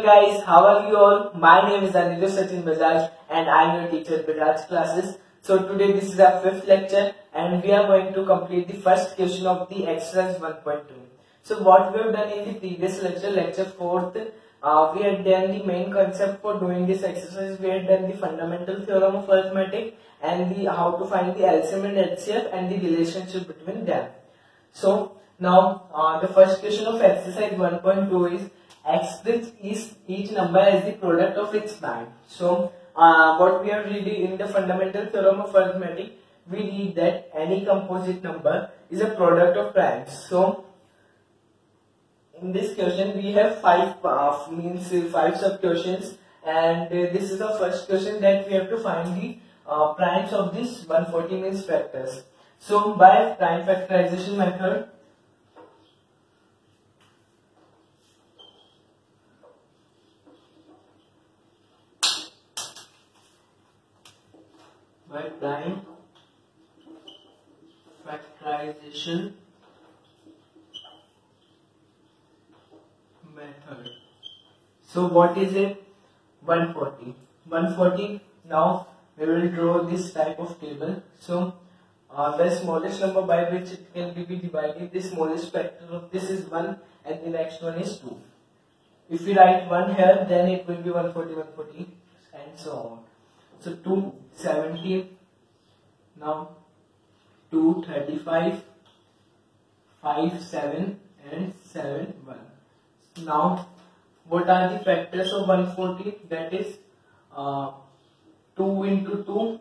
guys, how are you all? My name is Anirudh Sachin Bajaj and I am your teacher at Bajaj Classes. So today this is our 5th lecture and we are going to complete the first question of the exercise 1.2. So what we have done in the previous lecture, lecture 4th, we had done the main concept for doing this exercise. We had done the fundamental theorem of arithmetic and the how to find the LCM and HCF and the relationship between them. So now the first question of exercise 1.2 is express each number as the product of its prime. So what we are reading in the fundamental theorem of arithmetic, we read that any composite number is a product of primes. So in this question we have five sub questions, and this is the first question that we have to find the primes of this 140 means factors. So by prime factorization method, method. So what is it? 140. 140. Now we will draw this type of table. So the smallest number by which it can be divided, the smallest factor of this is 1 and the next one is 2. If we write 1 here, then it will be 140, 140 and so on. So 270, now 235, 5, 7 and 7, 1. Now what are the factors of 140? That is 2 into 2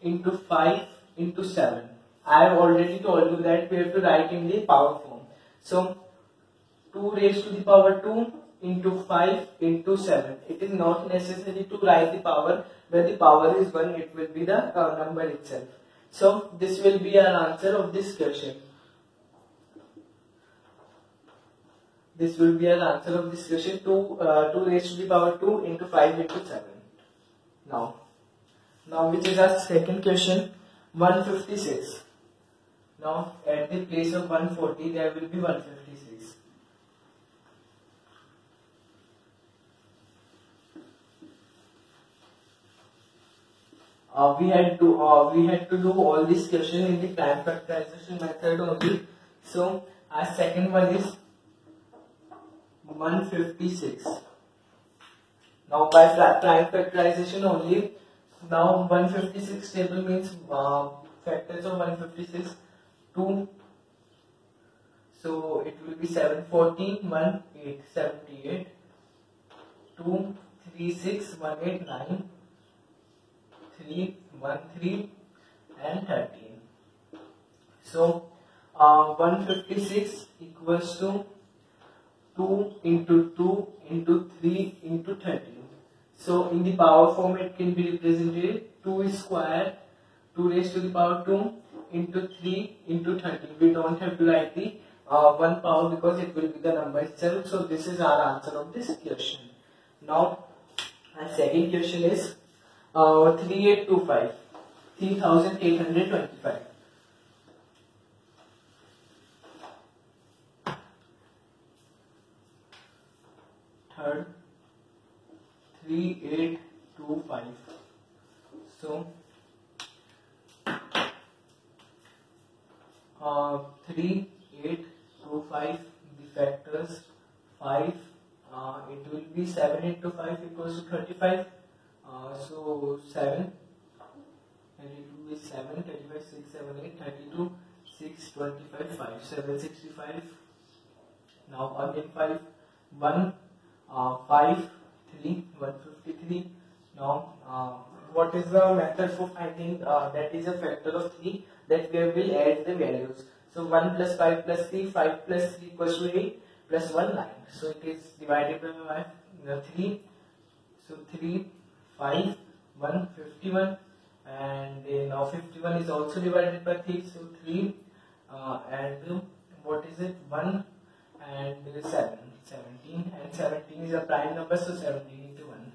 into 5 into 7. I have already told you that we have to write in the power form. So 2 raised to the power 2 into 5 into 7. It is not necessary to write the power. Where the power is 1, it will be the number itself. So this will be our answer of this question. This will be our answer of this question. 2 raised to the power 2 into 5 into 7. Now which is our second question, 156. Now at the place of 140 there will be 156. We had to do all this question in the prime factorization method only. So our second one is 156. Now by prime factorization only. Now 156 table means factors of 156 2. So it will be 740, 1, 8, 78, 2, 3, 6, 1, 8, 9, 3, 1, 3 and 13. So 156 equals to 2 into 2 into 3 into 13. So in the power form it can be represented 2 square, 2 raised to the power 2 into 3 into 13. We don't have to write the 1 power because it will be the number itself. So this is our answer of this question. Now our second question is 3825, 3825. Third, 3825. So 3825, the factors 5, it will be 7 into 5 equals to 35. So 7 and it will be 7, 35, 6, 7, 8, 32, 6, 25, 5, 765. Now again 5, 1, 5, 3, 153. Now what is the method for finding that is a factor of 3, that we will add the values. So 1 plus 5 plus 3, 5 plus 3 equals to 8 plus 1, 9. So it is divided by 3. So 3, 5, 1, 51, and now 51 is also divided by 3. So 3 and what is it? 1 and 7, 17, and 17 is a prime number, so 17 into 1.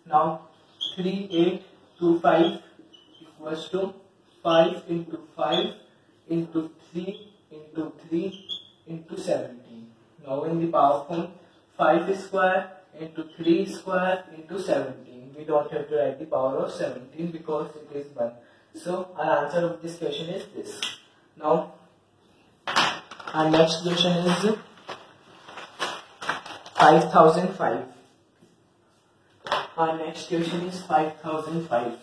Now 3825 equals to 5 into 5 into 3 into 3 into 17. Now in the power form, 5 square into 3 square into 17. We don't have to write the power of 17 because it is 1. So our answer of this question is this. Now our next question is 5005. Our next question is 5005.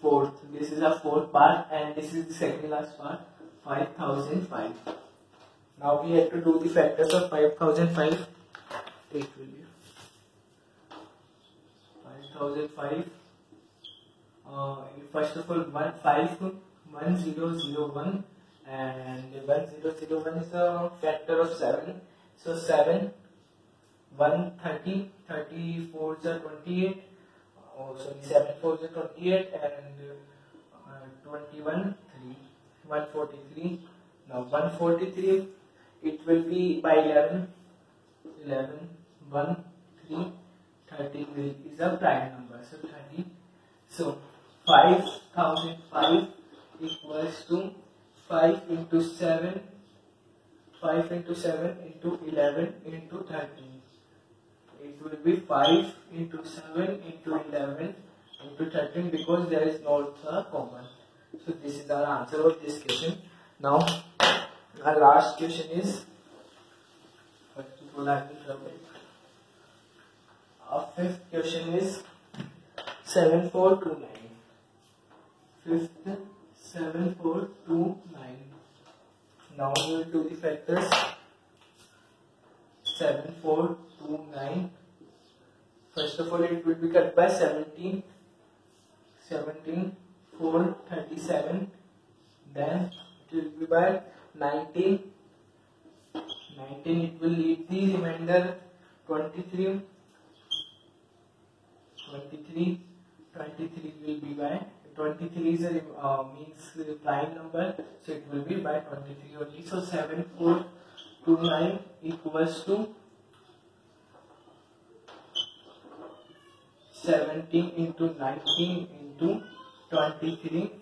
Fourth, this is a fourth part and this is the second last part, 5005. Now we have to do the factors of 5005. It will be 5005. First of all, 1001 and 1001 is a factor of 7. So 7, 130, 34 is 28. Oh, sorry, 7 4 is 28 and 21 3, 143. Now 143, it will be by 11, 1 3, 30 is a prime number, so 30. So 5005 equals to 5 into 7 into 11 into 13. It will be 5 into 7 into 11 into 13 because there is no common. So this is our answer of this question. Now our last question is, first of all I will rub it. Our fifth question is 7429. Fifth, 7429. Now we will do the factors. 7429. First of all, it will be cut by 17. 17, 4, 37. Then it will be by 19. 19, it will leave the remainder 23. 23. 23 will be by 23 is a means prime number, so it will be by 23 only. So 7429 equals to 17 into 19 into 23.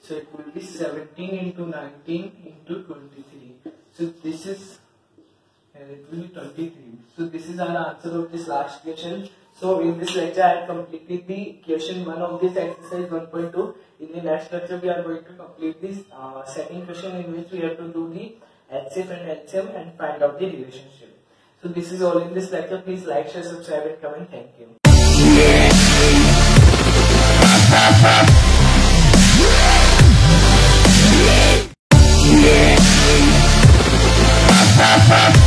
So it will be 17 into 19 into 23. So this is, and it will be 23. So this is our answer of this last question. So in this lecture I have completed the question 1 of this exercise 1.2. In the next lecture we are going to complete this second question in which we have to do the HCF and LCM and find out the relationship. So this is all in this lecture. Please like, share, subscribe and comment. Thank you.